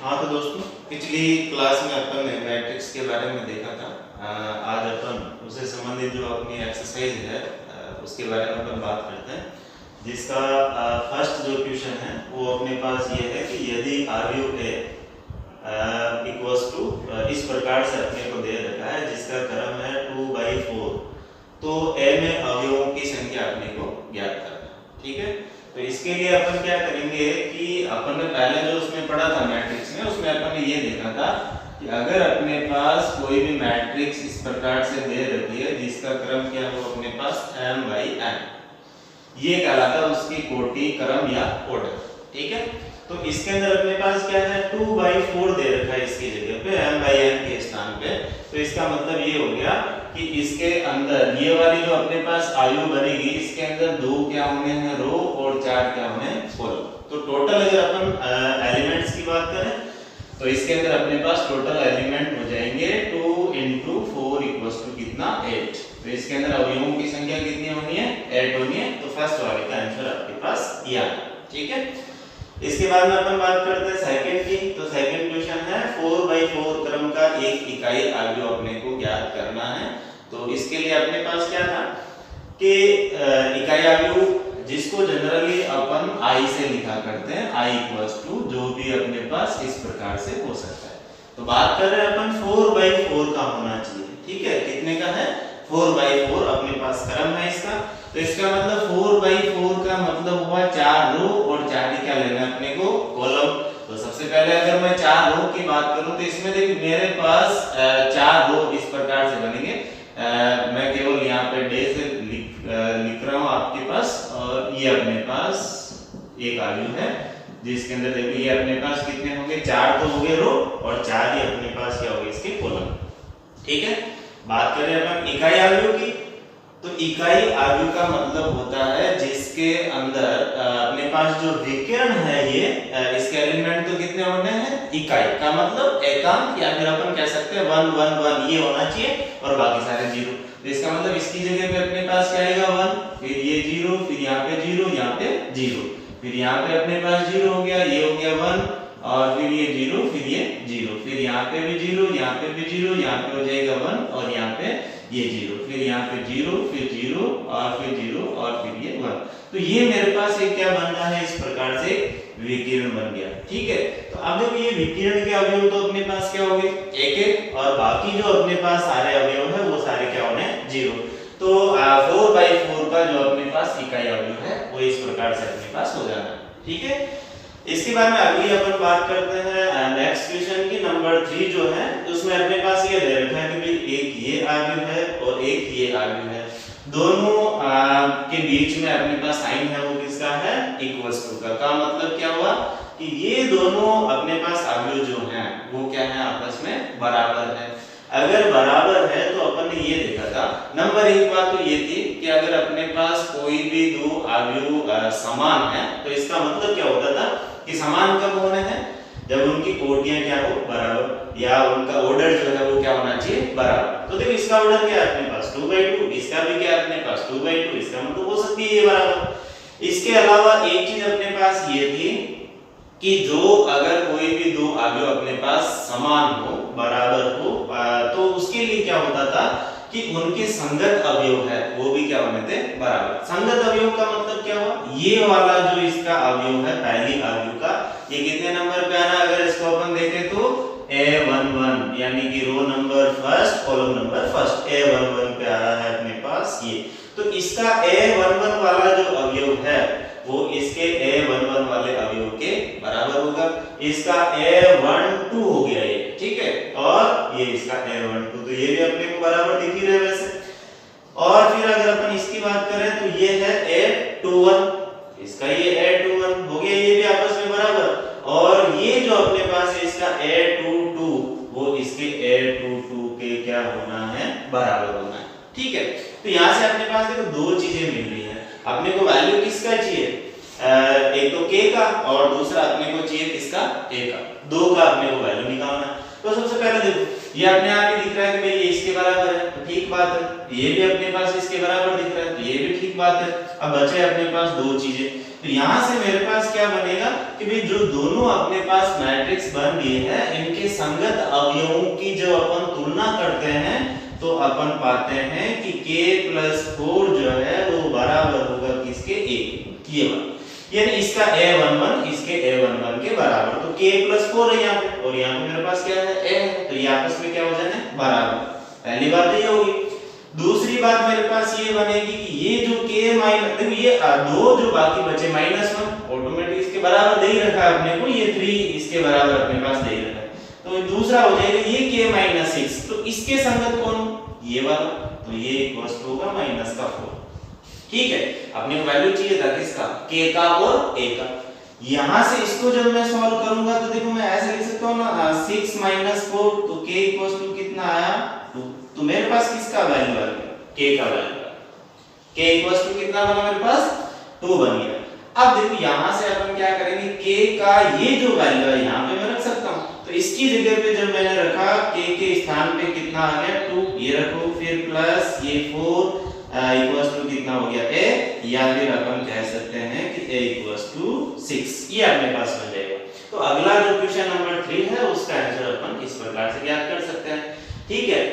हाँ तो दोस्तों, पिछली क्लास में अपन ने मैट्रिक्स के बारे में देखा था। आज अपन उससे संबंधित जो अपनी एक्सरसाइज है उसके बारे में अपन बात करते हैं, जिसका फर्स्ट जो क्वेश्चन है वो अपने पास ये है कि यदि आव्यूह ए इक्वल्स टू इस प्रकार से अपने को दे रखा है जिसका क्रम है 2/4, तो ए में अवयवों की संख्या अपने को ज्ञात करना है। ठीक है, तो इसके लिए अपन क्या करेंगे कि अपन ने पहले जो उसमें पढ़ा था मैट्रिक्स में, उसमें अपन ने ये देखा था कि अगर अपने पास कोई भी मैट्रिक्स इस प्रकार से दे रखी है जिसका क्रम क्या हो अपने पास m/n, ये कहलाता है उसकी कोटि, क्रम या ऑर्डर। ठीक है, तो इसके अंदर अपने पास क्या है 2/4 दे रखा है इसकी जगह पे m/n के स्थान पे। तो इसका मतलब ये हो गया कि इसके अंदर ये वाली जो अपने पास आयु बनेगी, इसके अंदर 2 क्या होने हैं रो और 4 क्या होने हैं कॉलम। तो टोटल अगर अपन एलिमेंट्स की बात करें तो इसके अंदर अपने पास टोटल एलिमेंट हो जाएंगे 2 × 4 = कितना 8। तो इसके अंदर अवयवों की संख्या कितनी होनी है 8 होनी है। तो फर्स्ट वाले का आंसर आपके पास ये आ। ठीक है, इसके बाद में अपन बात करते हैं सेकंड की। तो सेकंड क्वेश्चन है 4/4 क्रम का एक इकाई अवयव अपने को ज्ञात करना है। तो इसके लिए अपने पास क्या था कि इकाई अवयव जिसको जनरली अपन i से लिखा करते हैं, i = जो भी अपने पास इस प्रकार से हो सकता है। तो बात कर रहे हैं अपन 4/4 का होना चाहिए। ठीक है, कितने का है 4/4 अपने पास क्रम है इसका। तो इसका मतलब 4/4 का मतलब हुआ 4 रो और 4 ही क्या लेना है अपने को कॉलम। तो सबसे पहले अगर मैं 4 रो की बात करूं तो इसमें देखिए मेरे पास 4 रो इस प्रकार से बनेंगे। मैं केवल यहाँ पे डे से लिख रहा हूँ आपके पास, और ये अपने पास एक आयु है जिसके अंदर देखिए ये अपने पास कितने होंगे 4 तो हो गए रो और 4 ही अपने पास क्या होंगे इसके कॉलम। ठीक है, बात करें अपन इकाई आयु की। तो इकाई आयु का मतलब होता है जिसके अंदर अपने पास जो विकर्ण है ये इसके एलिमेंट तो कितने होने हैं इकाई का मतलब एकांक, या फिर अपन कह सकते हैं 1 1 1 ये होना चाहिए और बाकी सारे 0। तो इसका मतलब इसकी जगह पे अपने पास क्या आएगा 1, फिर ये 0, फिर यहाँ पे 0, यहाँ पे 0, फिर यहाँ पे अपने पास 0 हो गया, ये हो गया 1 और फिर ये 0, फिर ये 0, फिर यहाँ पे भी 0, यहाँ पे भी 0, यहाँ पे हो जाएगा 1 और यहाँ पे ये 0, फिर यहाँ पे 0, फिर 0 और फिर 0 और फिर ये 1। तो ये मेरे पास एक क्या बन रहा है इस प्रकार से विकिरण बन गया। ठीक है, तो अब देखो ये विकिरण के अवयव तो अपने पास क्या हो गए 1 1 और बाकी जो अपने पास सारे अवयव है वो सारे क्या होने 0। तो 4/4 का जो अपने पास इकाई अवयव है वो इस प्रकार से अपने पास हो जाना है। ठीक है, इसके बाद में अगली अपन बात करते हैं नेक्स्ट क्वेश्चन की नंबर 3 जो है, उसमें अपने पास ये दे रखा है कि भाई एक ये आव्यूह है और एक ये आव्यूह है, दोनों के बीच में अपने पास साइन है वो किसका है इक्वल्स टू का मतलब क्या हुआ कि ये दोनों अपने पास आव्यूह जो हैं वो क्या है आपस में बराबर है। अगर बराबर है तो अपन ने ये देखा था नंबर 1 बात तो ये थी कि अगर अपने पास कोई भी दो आव्यूह समान है तो इसका मतलब क्या होता था कि समान कब होने हैं जब उनकी कोटियां क्या हो बराबर, या उनका ऑर्डर जो है वो क्या होना चाहिए बराबर। तो देखो इसका ऑर्डर क्या है अपने पास 2/2, इसका भी क्या है अपने पास 2/2, इसका मतलब हो सकती है ये बराबर। इसके अलावा एक चीज अपने पास ये थी कि जो अगर कोई भी दो आव्यूह अपने पास समान हो बराबर हो तो उसके लिए क्या होता था कि उनके संगत अवयव है वो भी क्या होने थे बराबर। संगत अवयव का मतलब क्या हुआ, ये वाला जो इसका अवयव है पहली आयु का ये कितने नंबर पे आना, अगर इसको अपन देखें तो A11 यानी कि row number first column number first A11 पे आ रहा है अपने पास ये। तो इसका A11 वाला जो अवयव है वो इसके A11 वाले अवयव के बराबर होगा। इसका A12 हो गया ये, ठीक है, और ये इसका A12, तो ये भी अपने को बराबर दिख ही रहे वैसे। और फिर अगर अपन इसकी बात करें तो ये है A21, इसका ये A21 हो गया, ये भी आपस में बराबर। और ये जो अपने पास है इसका A22 वो इसके A22 के क्या होना है बराबर होना है। ठीक है, तो यहाँ से अपने पास देखो दो चीजें मिल रही है। अपने को वैल्यू किसका चाहिए एक तो k का और दूसरा अपने को चाहिए किसका a का, दो का अपने को वैल्यू निकालना है। तो सबसे पहले देखो ये अपने आप ही दिख रहा है कि भाई ये इसके बराबर है, तो ठीक बात है, ये भी अपने पास इसके बराबर दिख रहा है, तो ये भी ठीक बात है। अब बचे अपने पास दो चीजें, तो यहाँ से मेरे पास क्या बनेगा कि भाई जो दोनों अपने पास मैट्रिक्स बन गए हैं, इनके संगत अवयवों की जो अपन तुलना करते हैं तो अपन पाते हैं कि k+4 जो है वो बराबर होगा किसके, a, ये वाला, यानी इसका a11 इसके a11 के बराबर। तो k+4 है यहाँ पे और यहाँ पे मेरे पास क्या है, a है, तो ये आपस में क्या हो जाना है, बराबर। पहली बात ये होगी। दूसरी बात मेरे पास ये बनेगी कि ये जो k माइनस, देखो ये दो जो बाकी बचे -1 ऑटोमेटिक इसके बराबर दे ही रखा है अपने को, ये 3 इसके बराबर अपने पास दे ही रखा है, तो दूसरा हो जाएगा ये k-6, तो इसके संगत कौन, ये वाला, तो ये इक्वल टू होगा -4। ठीक है, अपने को वैल्यू चाहिए था किसका, k का और a का। यहां से इसको जब मैं सॉल्व करूंगा तो देखो मैं ऐसे लिख सकता हूं ना, 6 - 4, तो k इक्वल टू कितना आया, 2। तो मेरे पास किसका वैल्यू आ गया, k का वैल्यू। k इक्वल टू कितना बना मेरे पास, 2 बन गया। अब देखो यहां से अपन क्या करेंगे, k का ये जो वैल्यू है यहां पे मैं रख सकता हूं, तो इसकी जगह पे जब मैंने रखा k के स्थान पे कितना आ गया, 2, ये रखो, फिर प्लस ये 4 इक्वल्स टू कितना हो गया, a, या फिर अपन कह सकते हैं कि a इक्वल्स टू 6, ये अपने पास बन जाएगा। तो अगला जो क्वेश्चन नंबर 3 है उसका आंसर अपन इस प्रकार से ज्ञात कर सकते हैं। ठीक है,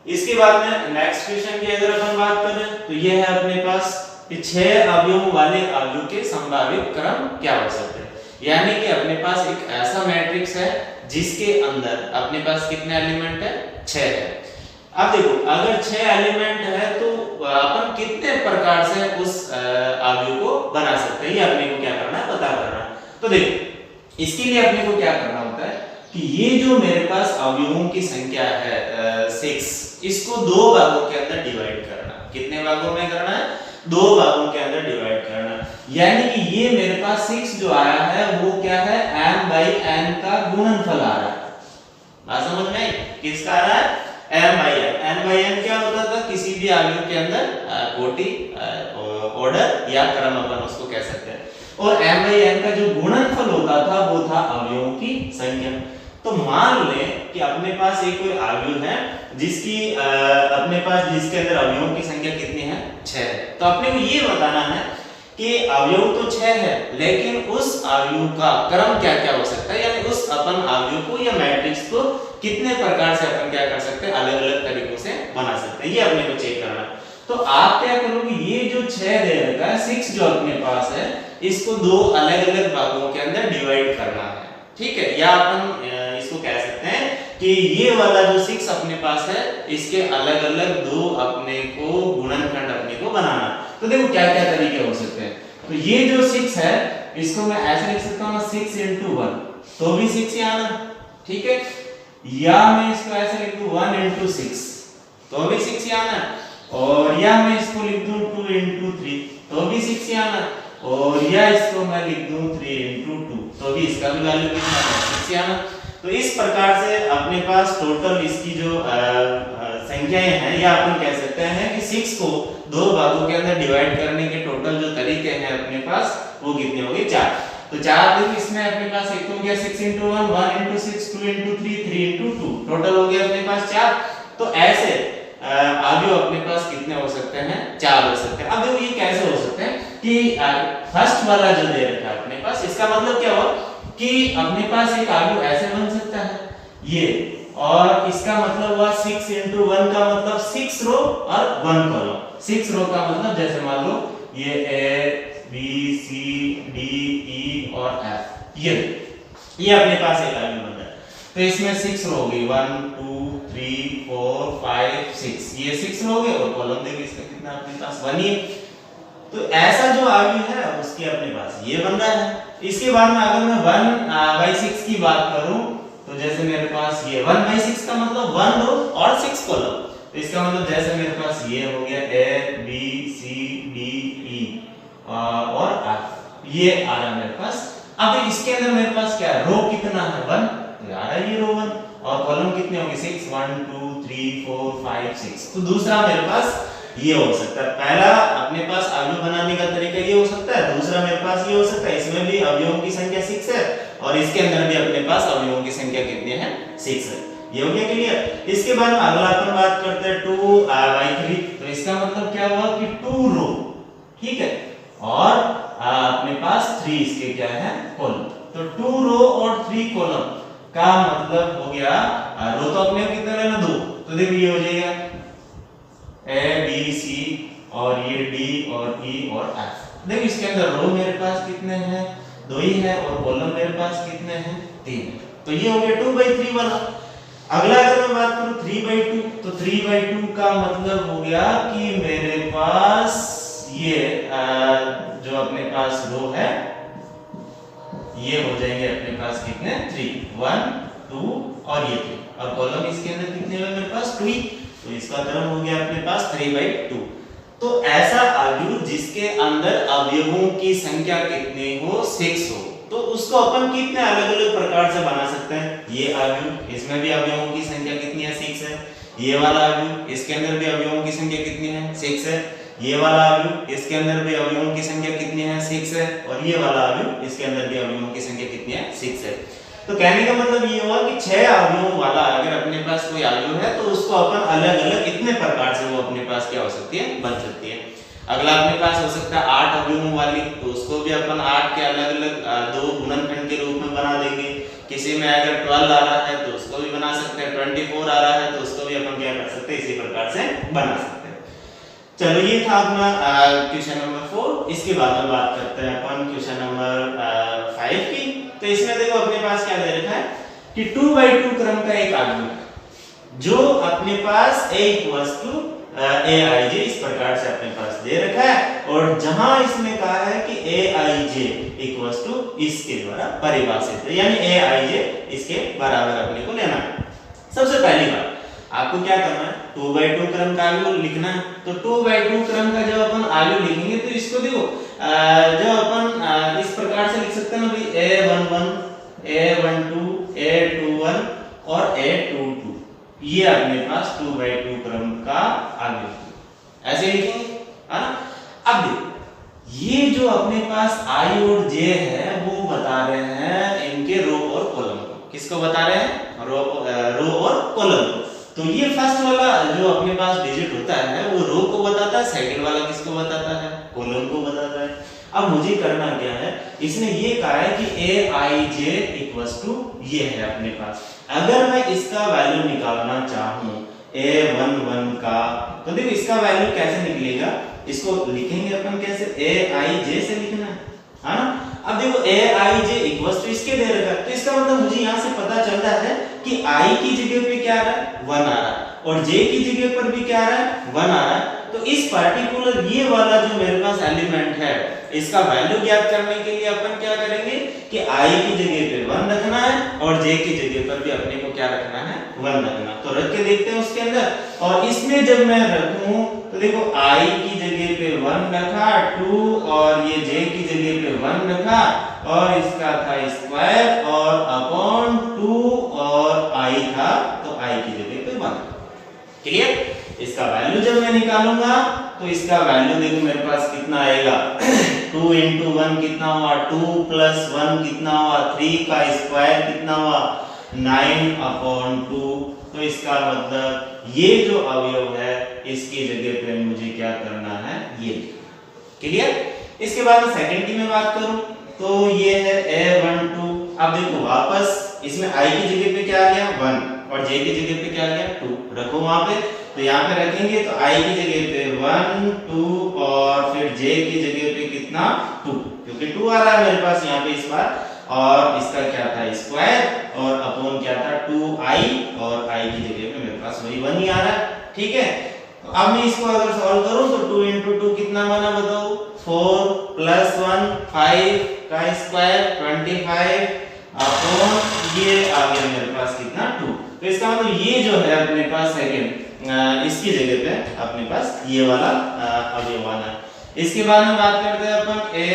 इसके बाद में नेक्स्ट क्वेश्चन की अगर अपन बात करें तो ये है अपने पास कि 6 अवयवों वाले अवयव के संभावित क्रम क्या हो सकते हैं। यानी कि अपने पास एक ऐसा मैट्रिक्स है जिसके अंदर अपने पास कितने एलिमेंट है, 6 है। अब देखो अगर 6 एलिमेंट है तो अपन कितने प्रकार से उस अवयव को बना सकते हैं, ये अपने को क्या करना है, पता करना है। तो देखो इसके लिए अपने को क्या करना होता है कि ये जो मेरे पास अवयवों की संख्या है 6, इसको 2 भागों के अंदर डिवाइड करना। कितने भागों में करना है, 2 भागों के अंदर डिवाइड करना। यानी कि ये मेरे पास 6 जो आया है वो क्या है, m/n का गुणनफल आ रहा है। बात समझ में आई, किसका आ रहा है, m/n। m/n क्या होता था, किसी भी अवयव के अंदर कोटि, ऑर्डर या क्रम अपन उसको कह सकते हैं, और m/n का जो गुणनफल होता था वो था अवयवों की संख्या। तो मान लें कि अपने पास एक कोई अवयव है जिसकी अपने पास जिसके अंदर अवयवों की संख्या कितनी है, 6 है। तो अपने को ये बताना है कि अवयव तो 6 है लेकिन उस अवयव का क्रम क्या क्या हो सकता है, यानी उस अपन अवयव को या मैट्रिक्स को कितने प्रकार से अपन क्या कर सकते हैं, अलग अलग तरीकों से बना सकते हैं, ये अपने को चेक करना है। तो आप क्या करोगे, ये जो 6 दे रखा है, 6 जो अपने पास है, इसको 2 अलग अलग भागों के अंदर डिवाइड करना है। ठीक है, या अपन इसको कह सकते हैं कि ये वाला जो 6 अपने पास है इसके अलग अलग 2 अपने को गुणनखंड अपने को बनाना। तो देखो क्या क्या तरीके हो सकते हैं। तो ये जो 6 है इसको मैं ऐसे लिख सकता हूं ना, 6 × 1, तो भी 6 ही आना। ठीक है, या मैं इसको ऐसे लिख दूं 1 × 6, तो भी 6 ही आना। और या मैं इसको लिख दूं 2 × 3, तो भी 6 ही आना। और या इसको मैं लिख दूं 3 × 2, तो भी इसका भी वैल्यू कितना है, 6 ही आना। तो इस प्रकार से अपने पास टोटल इसकी जो संख्याएं हैं, या अपन कह सकते हैं कि 6 को 2 भागों के अंदर डिवाइड करने के टोटल जो तरीके हैं अपने पास वो कितने हो गए, 4। तो 4 देखो इसमें अपने पास एक हो गया 6 × 1, 1 × 6, 2 × 3, 3 × 2, टोटल हो गया अपने पास 4। तो ऐसे अवयव अपने पास कितने हो सकते हैं, 4 हो सकते हैं। अब देखो ये कैसे हो सकते हैं कि फर्स्ट वाला जो दे रखा है अपने पास, इसका मतलब क्या हुआ कि अपने पास एक अवयव ऐसे बन सकता है ये, और इसका मतलब हुआ 6 × 1 का मतलब 6 रो और 1 कॉलम। 6 रो का मतलब जैसे मान लो ये A B C D E और F, ये अपने पास एक अवयव बन रहा है। तो इसमें 6 रो हो गई, 1 2 3 4 5 6, ये 6 रो हो गए, और कॉलम देखिए इसका कितना अपने पास 1 ही। तो ऐसा जो अवयव है उसके अपने पास ये बन रहा है। इसके बाद में अगर मैं 1/6 की बात करूं तो जैसे मेरे पास ये 1/6 का मतलब 1 रो और 6 कॉलम। तो इसका मतलब जैसे मेरे पास ये हो गया A B C D E और F, ये आ रहा है मेरे पास। अब इसके अंदर मेरे पास क्या है, रो कितना है 1, तो आ रहा है ये रो 1, और कॉलम कितने होंगे 6, 1 2 3 4 5 6। तो दूसरा मेरे पास ये हो सकता है। पहला अपने पास अवयव बनाने का तरीका ये हो सकता है, दूसरा मेरे पास ये हो सकता है, इसमें भी अवयवों की संख्या 6 है और इसके अंदर भी अपने पास अवयवों की संख्या कितनी है, 6 है। ये हो गया क्लियर। इसके बाद अगला अपन बात करते हैं 2/3। तो इसका मतलब क्या हुआ कि 2 रो, ठीक है, और अपने पास 3 इसके क्या है कॉलम। तो 2 रो और 3 कॉलम का मतलब हो गया, रो तो अपने कितने लेना 2, तो देखो ये हो जाएगा A B C और ये D और E और F। देखो इसके अंदर रो मेरे पास कितने हैं 2 ही है और कॉलम मेरे पास कितने हैं 3। तो ये हो गया 2/3 वाला। अगला अगर मैं बात करूं 3/2, तो 3/2 का मतलब हो गया कि मेरे पास ये जो अपने पास रो है ये हो जाएंगे अपने पास कितने 3, 1 2 और ये 3, और कॉलम इसके अंदर कितने हुए मेरे पास 2 ही। तो इसका क्रम हो गया अपने पास 3/2। तो ऐसा अवयव जिसके अंदर अवयवों की संख्या कितनी हो 6 हो, तो उसको अपन कितने अलग अलग प्रकार से बना सकते हैं। ये अवयव, इसमें भी अवयवों की संख्या कितनी है 6 है। ये वाला अवयव, इसके अंदर भी अवयवों की संख्या कितनी है 6 है। ये वाला अवयव, इसके अंदर भी अवयवों की संख्या कितनी है 6 है। और ये वाला अवयव, इसके अंदर भी अवयवों की संख्या कितनी है 6 है। तो कहने का मतलब ये हुआ कि 6 अवयवों वाला अगर अपने पास कोई अवयव है तो उसको अपन अलग अलग इतने प्रकार से वो अपने पास क्या हो सकती है बन सकती है। अगला अपने पास हो सकता है 8 अवयवों वाली, तो उसको भी अपन 8 के अलग अलग 2 गुणनखंड के रूप में बना देंगे। किसी में अगर 12 आ रहा है तो उसको भी बना सकते हैं, 24 आ रहा है तो उसको भी अपन क्या कर सकते हैं इसी प्रकार से बना सकते हैं। चलो ये था अपना क्वेश्चन नंबर 4। इसके बाद में बात करते हैं अपन क्वेश्चन नंबर 5 की। तो इसमें देखो अपने पास क्या दे रखा है कि 2/2 क्रम का एक अवयव जो अपने पास aij इस प्रकार से अपने पास दे रखा है, और जहां इसमें कहा है कि aij इसके द्वारा परिभाषित है, यानी aij इसके बराबर अपने को लेना है। सबसे पहली बात आपको क्या करना है 2/2 क्रम का अवयव लिखना है। तो 2/2 क्रम का जब अपन अवयव लिखेंगे तो इसको देखो जब अपन इस प्रकार से लिख सकते हैं ना भाई a11 a12 a21 और a22, ये अपने पास 2/2 क्रम का अवयव ऐसे लिखेंगे, है ना। अब देखो ये जो अपने पास i और j है वो बता रहे हैं इनके रो और कॉलम को। किसको बता रहे हैं रो और कॉलम को। तो ये फर्स्ट वाला जो अपने पास डिजिट होता है वो रो को बताता है, सेकंड वाला किसको बताता है कॉलम को बताता है। अब मुझे करना क्या है, इसने ये कहा है कि aij ये है अपने पास। अगर मैं इसका वैल्यू निकालना चाहूं a11 का, तो देखो इसका वैल्यू कैसे निकलेगा, इसको लिखेंगे अपन कैसे aij से लिखना है ना। अब देखो aij इसके दे रखा है, तो इसका मतलब मुझे यहाँ से पता चलता है कि i की जगह पे क्या आ रहा है 1 आ रहा है, और j की जगह पर भी क्या आ रहा है 1 आ रहा है। तो इस पार्टिकुलर ये वाला जो मेरे पास एलिमेंट है इसका वैल्यू ज्ञात करने के लिए अपन क्या करेंगे कि i की जगह पे 1 रखना है और j की जगह पर भी अपने को क्या रखना है 1 रखना। तो रख के देखते हैं उसके अंदर, और इसमें जब मैं रखूं तो देखो i की जगह पे 1 रखा 2 और ये j की जगह पे 1 रखा और इसका था स्क्वायर और अपॉन 2 और i था तो i की जगह पे 1। क्लियर। इसका वैल्यू जब मैं निकालूंगा तो इसका वैल्यू देखो मेरे पास कितना आएगा 2 into 1 कितना हुआ 2 plus 1 कितना हुआ 3 का स्क्वायर कितना हुआ 9/2। तो इसका मतलब ये जो अवयव है इसकी जगह पे मुझे क्या करना है ये। क्लियर। इसके बाद सेकंड की मैं बात करूं तो ये है a12। अब देखो वापस इसमें i की जगह पे क्या आ गया 1 और j की जगह पे क्या आ गया 2, रखो वहां पे। तो यहाँ पे रखेंगे तो i की जगह पे 1 2 और फिर j की जगह पे कितना 2, क्योंकि 2 आ रहा है मेरे पास यहाँ पे इस बार, और इसका क्या था स्क्वायर और अपॉन क्या था 2i और i की जगह पे मेरे पास वही 1 ही आ रहा है। ठीक है। तो अब मैं इसको अगर सॉल्व करूं तो 2 into 2 कितना बना बताओ 4 plus 1 5 का स्क्वायर 25 अपॉन ये आ गया मेरे पास कितना 2। तो इसका मतलब ये जो है अपने पास सेकंड इसकी जगह पे अपने पास ये वाला अवयव आना है। इसके बाद में बात करते हैं अपन a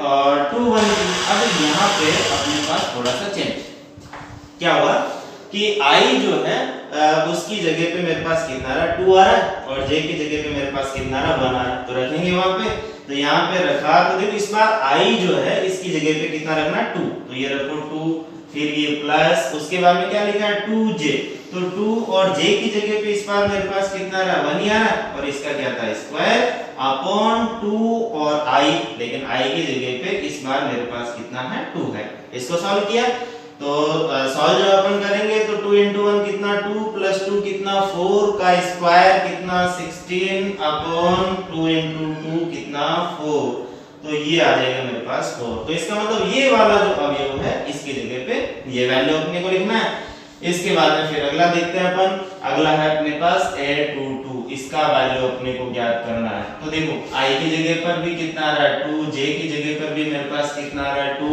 और 2 1 की। अब यहाँ पे अपने पास थोड़ा सा चेंज क्या हुआ कि i जो है उसकी जगह पे मेरे पास कितना आ रहा है 2 आ रहा है और j की जगह पे मेरे पास कितना आ रहा है 1 आ रहा है। तो रखेंगे वहां पे, तो यहाँ पे रखा तो देखो इस बार i जो है इसकी जगह पे कितना रखना है 2, तो ये रखो 2 फिर ये प्लस, उसके बाद में क्या लिखा है 2j, तो 2 और j की जगह पे इस बार मेरे पास कितना रहा 1 ही आ रहा है, और इसका क्या था स्क्वायर अपॉन 2 और i, लेकिन i की जगह पे इस बार मेरे पास कितना है 2 है। इसको सॉल्व किया तो सॉल्व जब अपन करेंगे तो 2 into 1 कितना 2 प्लस 2 कितना 4 का स्क्वायर कितना 16 अपॉन 2 into 2 कितना 4, तो ये आ जाएगा मेरे पास 4। तो इसका मतलब ये वाला जो अवयव है इसकी जगह पे ये वैल्यू अपने को लिखना है। इसके बाद में फिर अगला देखते हैं अपन, अगला है अपने पास a22, इसका वैल्यू अपने को ज्ञात करना है। तो देखो i की जगह पर भी कितना आ रहा है 2, j की जगह पर भी मेरे पास कितना आ रहा है 2,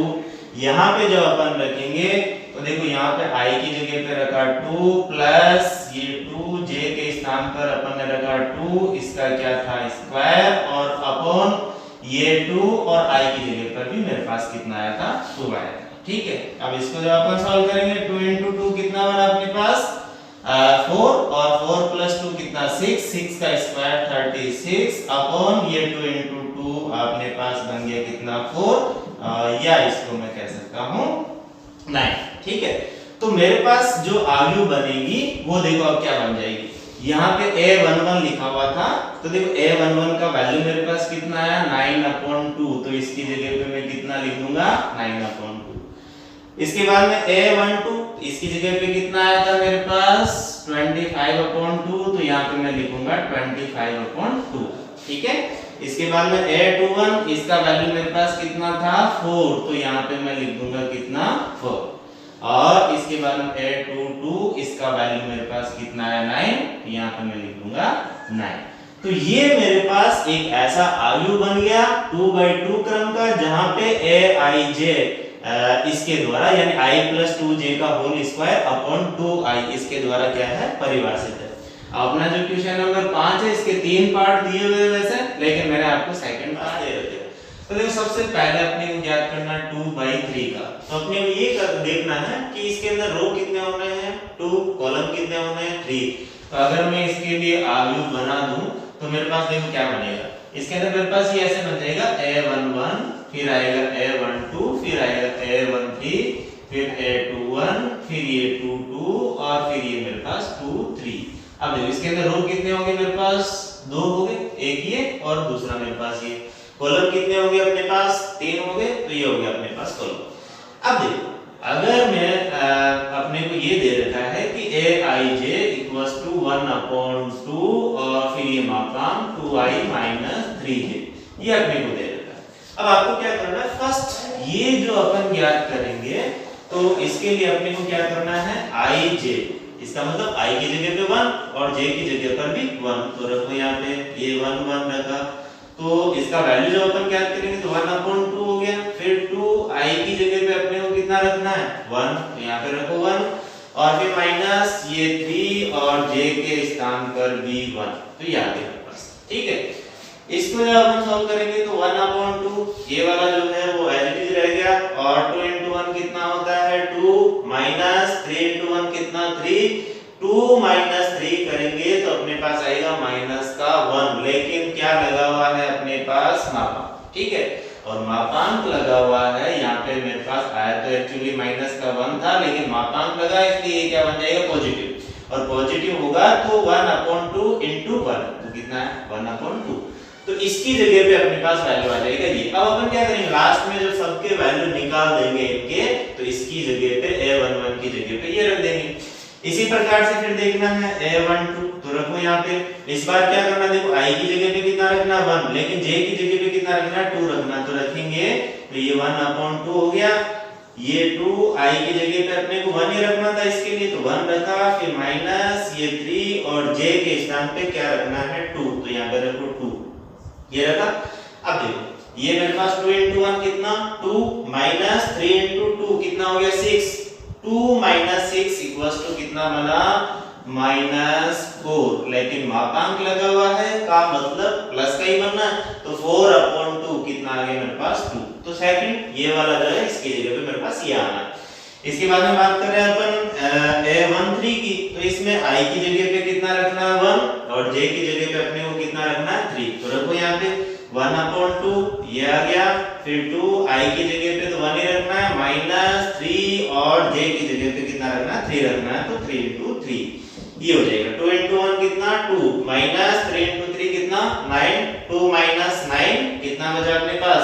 यहाँ पे जब अपन रखेंगे तो देखो यहाँ पे i की जगह पे रखा 2 प्लस ये 2 j के स्थान पर अपन ने रखा 2, इसका क्या था स्क्वायर, और अपॉन ये 2 और i की जगह पर भी मेरे पास कितना आया था 2 आया था। ठीक है, अब इसको जब अपन सॉल्व करेंगे 2 into 2 कितना बना अपने पास 4, और 4 plus 2 कितना 6, 6 का स्क्वायर 36 अपॉन ये 2 into 2 अपने पास बन गया कितना 4, या इसको मैं कह सकता हूँ 9। ठीक है, तो मेरे पास जो आयु बनेगी वो देखो अब क्या बन जाएगी, यहाँ पे a11 लिखा हुआ था, तो देखो a11 का वैल्यू मेरे पास कितना आया 9/2, तो इसकी जगह पे मैं कितना लिख दूंगा 9/2। इसके बाद में a12, इसकी जगह पे कितना आया था मेरे पास 25/2, तो यहाँ पे मैं लिखूंगा 25/2। ठीक है, इसके बाद में a21, इसका वैल्यू मेरे पास कितना था 4, तो यहाँ पे मैं लिख दूंगा कितना 4, और इसके बाद में a22, इसका वैल्यू मेरे पास कितना है 9, यहाँ पे मैं लिख दूंगा 9। तो ये मेरे पास एक ऐसा आयु बन गया 2/2 क्रम का, जहां पे aij इसके द्वारा यानी i plus 2j का होल स्क्वायर अपॉन 2i इसके द्वारा क्या है परिभाषित है। अपना जो क्वेश्चन नंबर 5 है इसके 3 पार्ट दिए हुए वैसे, लेकिन मैंने आपको सेकंड पार्ट दे रखे। तो देखो सबसे पहले अपने को ज्ञात करना 2/3 का, तो अपने को ये देखना है कि इसके अंदर रो कितने होने हैं 2, कॉलम कितने होने हैं 3। तो अगर मैं इसके लिए आयु बना दूं तो मेरे पास देखो क्या बनेगा, इसके अंदर मेरे पास ये ऐसे बन जाएगा a11, फिर आएगा a12, फिर आएगा a13, फिर a21, फिर ये 22 और फिर ये मेरे पास 2, 3। अब देखो इसके अंदर रो कितने होंगे मेरे पास 2 हो गए, एक ये और दूसरा मेरे पास ये। कॉलम कितने होंगे अपने पास 3 हो गए, तो ये हो गया अपने पास कॉलम। अब देखो अगर मैं अपने को ये दे रखा है कि aij = 1/2 और फिर ये मापांक 2i - 3j, ये अपने को दे रखा है। अब आपको क्या करना है, फर्स्ट ये जो अपन ज्ञात करेंगे तो इसके लिए अपने को क्या करना है ij, इसका मतलब i की जगह पे 1 और j की जगह पर भी 1, तो रखो यहाँ पे ये 1 1 रखा, तो इसका वैल्यू जो अपन ज्ञात करेंगे तो 1/2 हो गया। फिर 2i की जगह पे अपने को कितना रखना है 1, तो यहाँ पे रखो 1, और फिर माइनस ये 3 और j के स्थान पर भी 1, तो ये आ गया मेरे पास। ठीक है, इसको जब अपन सॉल्व करेंगे तो 1/2 ये वाला जो है वो एज इट इज रह गया, और 2 into 1 कितना होता है 2, माइनस 3 into 1 कितना 3, 2 - 3 करेंगे तो अपने पास आएगा माइनस का 1, लेकिन क्या लगा हुआ है अपने पास मापांक। ठीक है, और मापांक लगा हुआ है यहाँ पे मेरे पास आया तो एक्चुअली माइनस का 1 था, लेकिन मापांक लगा इसलिए ये क्या बन जाएगा पॉजिटिव, और पॉजिटिव होगा तो 1/2 into 1, तो कितना है 1/2, तो इसकी जगह पे अपने पास वैल्यू आ जाएगा ये। अब अपन क्या करेंगे लास्ट में जब सबके वैल्यू निकाल देंगे इनके, तो इसकी जगह पे a11 की जगह पे ये रख देंगे। इसी प्रकार से फिर देखना है a12, तो रखो यहाँ पे, इस बार क्या करना देखो i की जगह पे कितना रखना 1, लेकिन j की जगह पे कितना रखना 2 रखना, तो रखेंगे तो ये 1/2 हो गया, ये 2 i की जगह पे अपने को 1 ही रखना था इसके लिए, तो 1 रखा, फिर माइनस ये 3 और j के स्थान पे क्या रखना है 2, तो यहाँ पे रखो 2, ये रखा। अब देखो ये मेरे पास 2 into 1 कितना 2, माइनस 3 into 2 कितना हो गया 6, 2 - 6 = कितना बना -4, लेकिन मापांक लगा हुआ है का मतलब प्लस का ही बनना, तो 4/2 कितना आ गया मेरे पास 2, तो सेकंड ये वाला जो है इसकी जगह पे मेरे पास ये आना है। इसके बाद में बात कर रहे हैं अपन a13 की, तो इसमें i की जगह पे कितना रखना है 1 और j की जगह पे अपने को कितना रखना है 3, तो रखो यहाँ पे 1/2 ये आ गया, फिर 2 i की जगह पे तो 1 ही रखना है, माइनस 3 और j की जगह पे कितना रखना है, 3 रखना है, तो 3 into 3 ये हो जाएगा। 2 into 1 कितना 2, माइनस 3 into 3 कितना 9, 2 minus 9 कितना बचा अपने पास,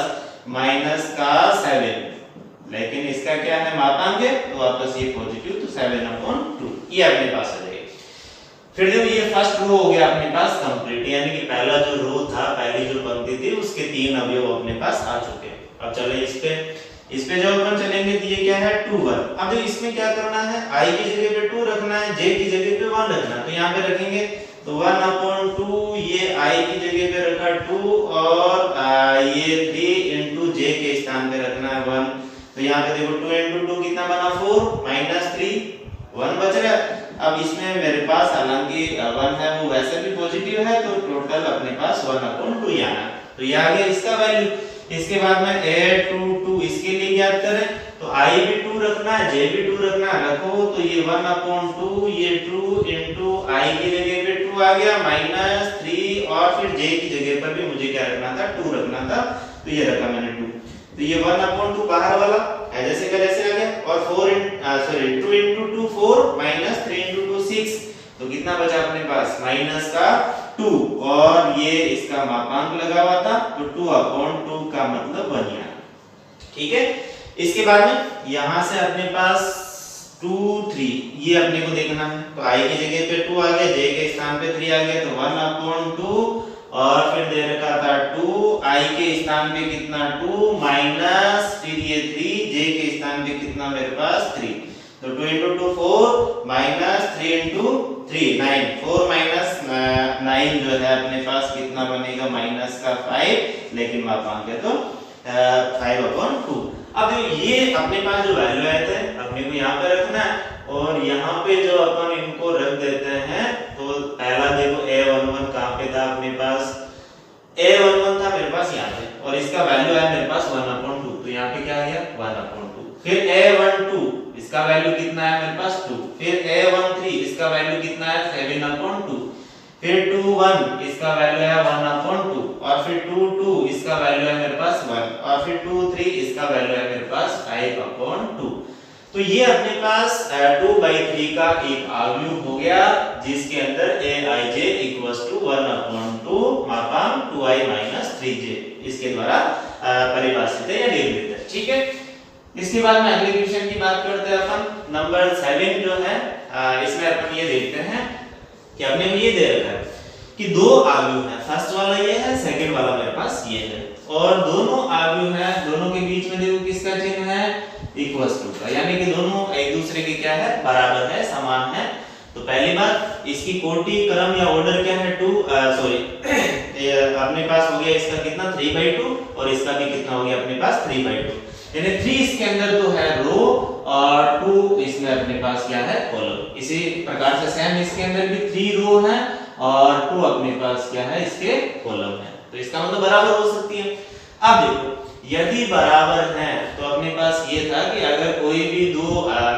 माइनस का 7, लेकिन इसका क्या है मापांक है, तो वापस ये पॉजिटिव, तो 7/2 ये अपने पास आ जाएगा। फिर देखो ये फर्स्ट रो हो गया अपने पास कंप्लीट, यानी कि पहला जो रो था, पहली जो पंक्ति थी, उसके 3 अवयव अपने पास आ चुके हैं। अब चलो इस पे जो अपन चलेंगे तो ये क्या है 2 1। अब देखो इसमें क्या करना है, i की जगह पे 2 रखना है, j की जगह पे 1 रखना है, तो यहाँ पे रखेंगे तो 1/2 ये i की जगह पे रखा 2 और ये 3 into j के स्थान पे रखना है 1, तो यहाँ पे देखो 2 into 2 कितना बना 4 माइनस 3 1 बच रहा है। अब इसमें मेरे पास हालांकि 1 है वो वैसे भी पॉजिटिव है, तो टोटल अपने पास 1/2 ही आना, तो ये आ गया इसका वैल्यू। इसके बाद में a 2 2 इसके लिए ज्ञात करें, तो i भी 2 रखना है, j भी 2 रखना है, रखो तो ये 1/2 ये 2 into i की जगह पे 2 आ गया माइनस 3 और फिर j की जगह पर भी मुझे क्या रखना था 2 रखना था, तो ये रखा मैंने 2, तो ये 1/2 बाहर वाला जैसे का जैसे आ गया, और 2 into 2 4 माइनस 3 into 2 6, तो कितना बचा अपने पास माइनस का 2 और ये इसका मापांक लगा हुआ था, तो 2/2 का मतलब 1 आया। ठीक है, इसके बाद में यहां से अपने पास 2 3 ये अपने को देखना है, तो i की जगह पे 2 आ गया, j के स्थान पे 3 आ गया, तो 1/2 और फिर दे रखा था 2 i के स्थान पे कितना 2 माइनस फिर ये 3 j के स्थान पे कितना मेरे पास 3, तो 2 into 2 4 माइनस 3 into 3 9, 4 माइनस 9 जो है अपने पास कितना बनेगा माइनस का 5, लेकिन मापांक है तो 5/2। अब ये अपने पास जो वैल्यू आए थे अपने को यहाँ पे रखना है, और यहाँ पे जो अपन इनको रख देते हैं, तो पहला देखो a11 कहाँ पे था अपने पास, a11 था मेरे पास यहाँ पे, और इसका वैल्यू है मेरे पास 1/2, तो यहाँ पे क्या आ गया 1/2। फिर a12 इसका वैल्यू कितना है मेरे पास 2, फिर a13 इसका वैल्यू कितना है 7/2, फिर 21 इसका वैल्यू है 1/2, और फिर 22 इसका वैल्यू है मेरे पास 1, और फिर 23 इसका वैल्यू है मेरे पास 5/2। तो ये अपने पास 2/3 का एक अवयव हो गया, जिसके अंदर aij = 1/2 मापांक 2i - 3j इसके द्वारा परिभाषित है या निर्मित है। ठीक है, इसके बाद में अगले क्वेश्चन की बात करते हैं अपन। नंबर 7 जो है इसमें अपन ये देखते हैं कि अपने को ये दे रखा है कि दो अवयव है, फर्स्ट वाला ये है, सेकंड वाला मेरे पास ये है, और दोनों अवयव है, दोनों के बीच में देखो किसका चिन्ह है इक्वल्स टू का, यानी कि दोनों एक दूसरे के क्या है बराबर है, समान है। तो पहली बात इसकी कोटि क्रम या ऑर्डर क्या है 2 अपने पास हो गया इसका कितना 3/2, और इसका भी कितना हो गया अपने पास 3/2, यानी 3 इसके अंदर तो है रो और 2 इसमें अपने पास क्या है कॉलम। इसी प्रकार से सेम इसके अंदर भी 3 रो है और 2 अपने पास क्या है इसके कॉलम है, तो इसका मतलब बराबर हो सकती है। अब देखो यदि बराबर है तो अपने पास ये था कि अगर कोई भी दो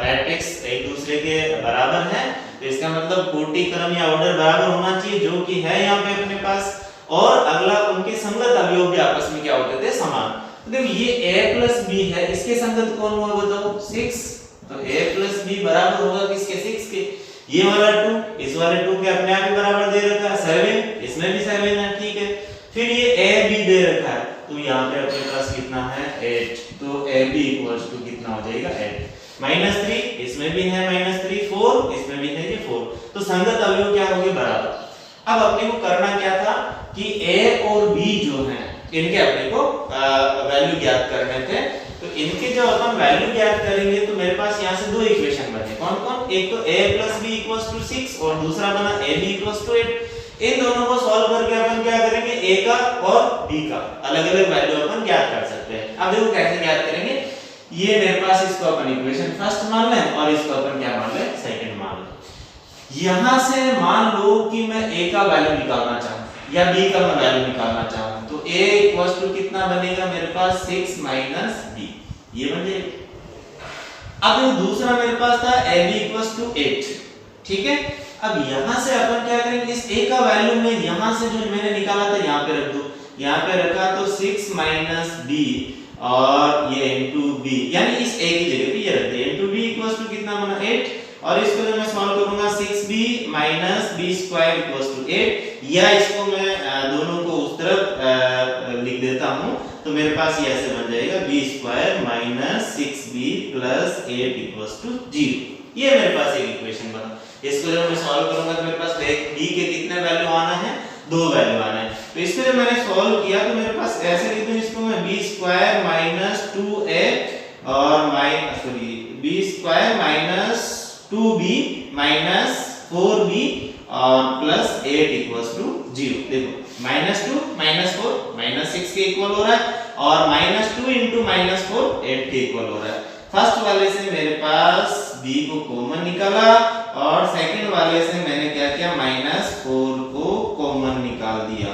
मैट्रिक्स एक दूसरे के बराबर है तो इसका मतलब कोटि क्रम या ऑर्डर बराबर होना चाहिए, जो कि है यहाँ पे अपने पास, और अगला उनके संगत अवयव भी आपस में क्या होते थे समान। तो देखो ये a + b है, इसके संगत कौन हुआ बताओ 6, तो a + b बराबर होगा किसके 6 के, ये वाला 2 इस वाले 2 के अपने आप ही बराबर दे रखा है 7, इसमें भी 7 है, ठीक है। फिर ये a b दे रखा है, तो यहाँ पे अपने पास कितना है 8, तो ab = कितना हो जाएगा 8 -3 इसमें भी है -3 4 इसमें भी है ये 4, तो संगत अवयव क्या होंगे बराबर। अब अपने को करना क्या था कि a और b जो हैं इनके अपने को वैल्यू ज्ञात करने थे, तो इनके जब अपन वैल्यू ज्ञात करेंगे तो मेरे पास यहाँ से दो इक्वेशन बने, कौन कौन, एक तो a + b = 6 और दूसरा बना ab = 8। इन दोनों को सॉल्व करके अपन क्या करेंगे a का और b का अलग-अलग वैल्यू अपन ज्ञात कर सकते हैं। अब देखो कैसे ज्ञात करेंगे, ये मेरे पास इसको अपन इक्वेशन फर्स्ट मान लें और इसको अपन क्या मान लें सेकंड मान लें। यहां से मान लो कि मैं a का वैल्यू निकालना चाहूं या b का मैं वैल्यू निकालना चाहूं, तो a = कितना बनेगा मेरे पास 6 - b, ये बन जाएगा। अब दूसरा मेरे पास था ab = 8, ठीक है। अब यहां से अपन क्या करेंगे, इस a का वैल्यू में यहां से जो मैंने निकाला था यहां पे रख दो, यहां पे रखा तो 6 - b और ये into b, यानी इस a की जगह पे ये रख दिया। into b इक्वल्स टू कितना बना 8, और इसको जब मैं सॉल्व करूंगा 6b minus b square equals to 8, या इसको मैं दोनों को उस तरफ लिख देता हूं, तो मेरे पास ये ऐसे बन जाएगा b square minus 6b plus 8 equals to 0। ये मेरे पास एक इक्वेशन बना। इसको जब मैं सॉल्व करूंगा तो मेरे पास b के कितने वैल्यू आना है, 2 वैल्यू आना है। तो इसको जब मैंने सॉल्व किया तो मेरे पास ऐसे लिख दूं इसको मैं b स्क्वायर माइनस 2a और b square minus 2b minus 4b और प्लस 8 इक्वल्स टू 0। देखो -2 -4 -6 के इक्वल हो रहा है, और -2 into -4 8 के इक्वल हो रहा है। फर्स्ट वाले से मेरे पास b को कॉमन निकाला, और सेकंड वाले से मैंने क्या किया, -4 को कॉमन निकाल दिया।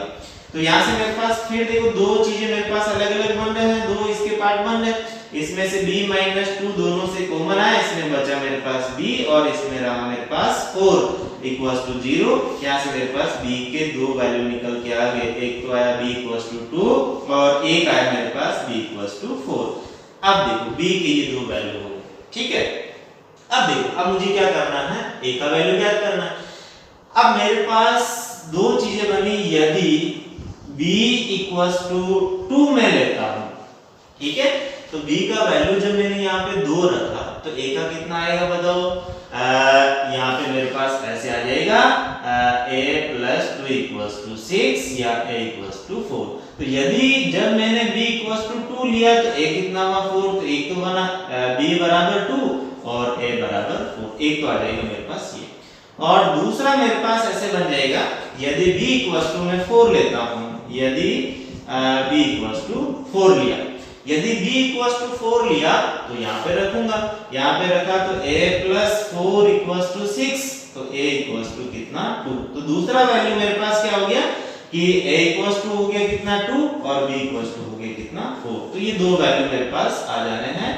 तो यहाँ से मेरे पास फिर देखो दो चीजें मेरे पास अलग अलग बन रहे हैं, दो इसके पार्ट बन रहे हैं। इसमें से b -2 दोनों से कॉमन आया, इसमें बचा मेरे पास b, और इसमें रहा मेरे पास 4 इक्वल्स टू 0। यहाँ से मेरे पास b के दो वैल्यू निकल के आ गए, एक तो आया b इक्वल्स टू 2 और एक आया मेरे पास b इक्वल्स टू 4। अब देखो b के ये दो वैल्यू हो गए, ठीक है। अब देखो, अब मुझे क्या करना है, a का वैल्यू ज्ञात करना है। अब मेरे पास दो चीजें बनी, यदि b इक्वल्स टू 2 मैं लेता हूं, ठीक है, तो b का वैल्यू जब मैंने यहाँ पे 2 रखा तो a का कितना आएगा बताओ। यहाँ पे मेरे पास ऐसे आ जाएगा a प्लस 2 इक्वल्स टू 6 या a इक्वल्स टू 4। तो यदि जब मैंने b इक्वल्स टू 2 लिया तो a कितना हुआ 4, तो एक तो बना b बराबर 2 और a बराबर 4, एक तो आ जाएगा मेरे पास ये। और दूसरा मेरे पास ऐसे बन जाएगा, यदि b इक्वल्स टू मैं 4 लेता हूँ, यदि b इक्वल्स टू 4 लिया, यदि b इक्वल्स टू 4 लिया तो यहाँ पे रखूंगा, यहाँ पे रखा तो a प्लस 4 इक्वल्स टू 6, तो a इक्वल्स टू कितना 2। तो दूसरा वैल्यू मेरे पास क्या हो गया कि a इक्वल्स टू हो गया कितना 2 और b इक्वल्स टू हो गया कितना 4। तो ये दो वैल्यू मेरे पास आ जाने हैं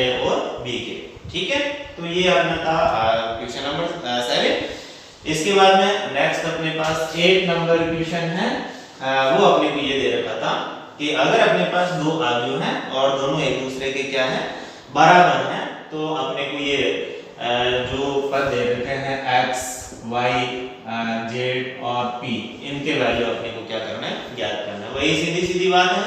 a और b के, ठीक है। तो ये अपना था क्वेश्चन नंबर 7। इसके बाद में नेक्स्ट अपने पास 8 नंबर क्वेश्चन है। वो अपने को ये दे रखा था कि अगर अपने पास दो आव्यूह हैं और दोनों एक दूसरे के क्या है, बराबर हैं, तो अपने को ये जो पद दे रखे हैं x, y, z और p, इनके वैल्यू अपने को क्या करना है, ज्ञात करना है। वही सीधी सीधी बात है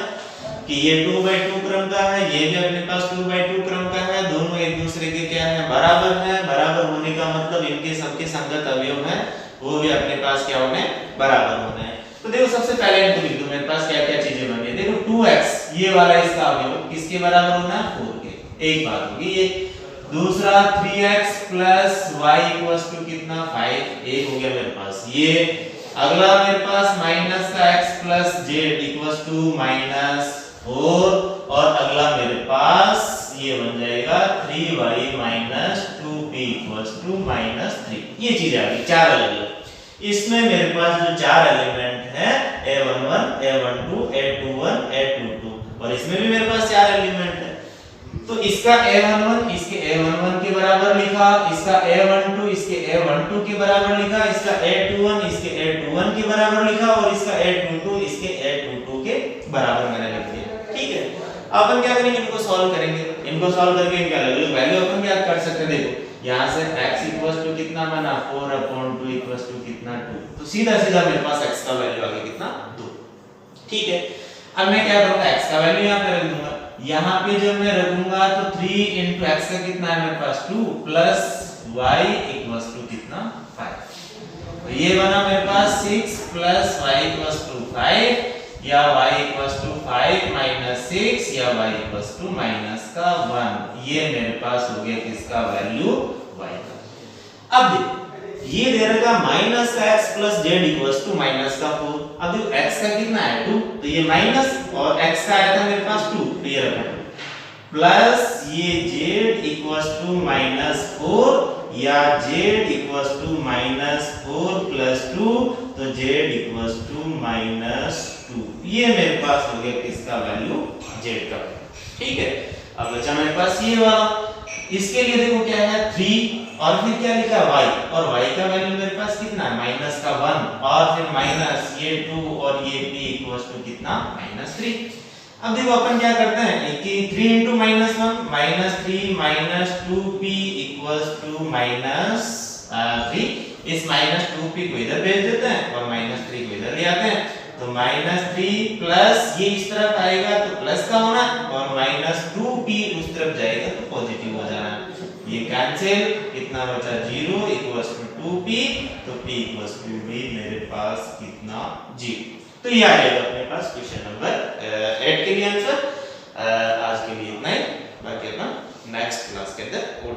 कि ये 2/2 क्रम का है, ये भी अपने पास 2/2 क्रम का है, दोनों एक दूसरे के क्या है, बराबर है। बराबर होने का मतलब इनके सबके संगत अवयव हैं, वो भी अपने पास क्या होने, बराबर होने हैं। तो देखो सबसे पहले इनको लिख दो, मेरे पास क्या क्या चीजें बनी है। देखो 2x ये वाला इसका अवयव किसके बराबर होना है, 4 के, एक बात होगी ये। दूसरा 3x plus y equals to कितना 5, एक हो गया मेरे पास ये। अगला मेरे पास माइनस का x plus z equals to -4, और अगला मेरे पास ये बन जाएगा 3y minus 2p equals to -3। ये चीजें आ गई चार अलग। इसमें मेरे पास जो चार एलिमेंट है a11, a12, a21, a22, और इसमें भी मेरे पास चार एलिमेंट है। तो इसका a11 इसके a11 के बराबर लिखा, इसका a12 इसके a12 के बराबर लिखा, इसका a21 इसके a21 के बराबर लिखा, और इसका a22 इसके a22 के बराबर मैंने लिख दिया, ठीक है। अपन क्या करेंगे, इनको सॉल्व करेंगे। इनको सॉल्व करके इनका वैल्यू अपन क्या कर सकते हैं, देखो यहाँ से x इक्वल्स टू कितना बना 4/2 इक्वल्स टू कितना 2, तो सीधा सीधा मेरे पास x का वैल्यू आ गया कितना 2, ठीक है। अब मैं क्या करूंगा, x का वैल्यू यहाँ पे रख दूंगा। यहाँ पे जब मैं रखूंगा तो 3 into x का कितना है मेरे पास 2 प्लस y इक्वल्स टू कितना 5, तो ये बना मेरे पास 6 प्लस y इक्वल्स टू 5, या y इक्वल्स टू 5 माइनस 6, या y इक्वल्स टू माइनस का 1। ये मेरे पास हो गया किसका वैल्यू, y का। अब देखो ये दे रखा माइनस का x plus z equals to minus का 4। अब देखो x का कितना है 2, तो ये माइनस, और x का आया था मेरे पास 2, तो ये रखा 2 प्लस ये z इक्वल्स टू -4, या z इक्वल्स टू -4 प्लस 2, तो z इक्वल्स टू -2। ये मेरे पास हो गया किसका वैल्यू, z का, ठीक है। अब बचा मेरे पास ये वाला, इसके लिए देखो क्या है 3, और फिर क्या लिखा y, और y का वैल्यू मेरे पास कितना है माइनस का 1, और फिर माइनस ये 2 और ये p इक्वल्स टू कितना -3। अब देखो अपन क्या करते हैं कि 3 into -1 -3 -2p equals to -3। इस -2p को इधर भेज देते हैं और -3 को इधर ले आते हैं, तो -3 प्लस ये इस तरफ आएगा तो प्लस का होना और -2p उस तरफ जाएगा तो पॉजिटिव हो जाना। ये कैंसिल, कितना बचा 0 इक्वल्स टू 2p, तो p इक्वल्स टू भी मेरे पास कितना 0। तो ये आ जाएगा अपने पास क्वेश्चन नंबर 8 के लिए आंसर। आज के लिए इतना ही, बाकी अपना नेक्स्ट क्लास के अंदर और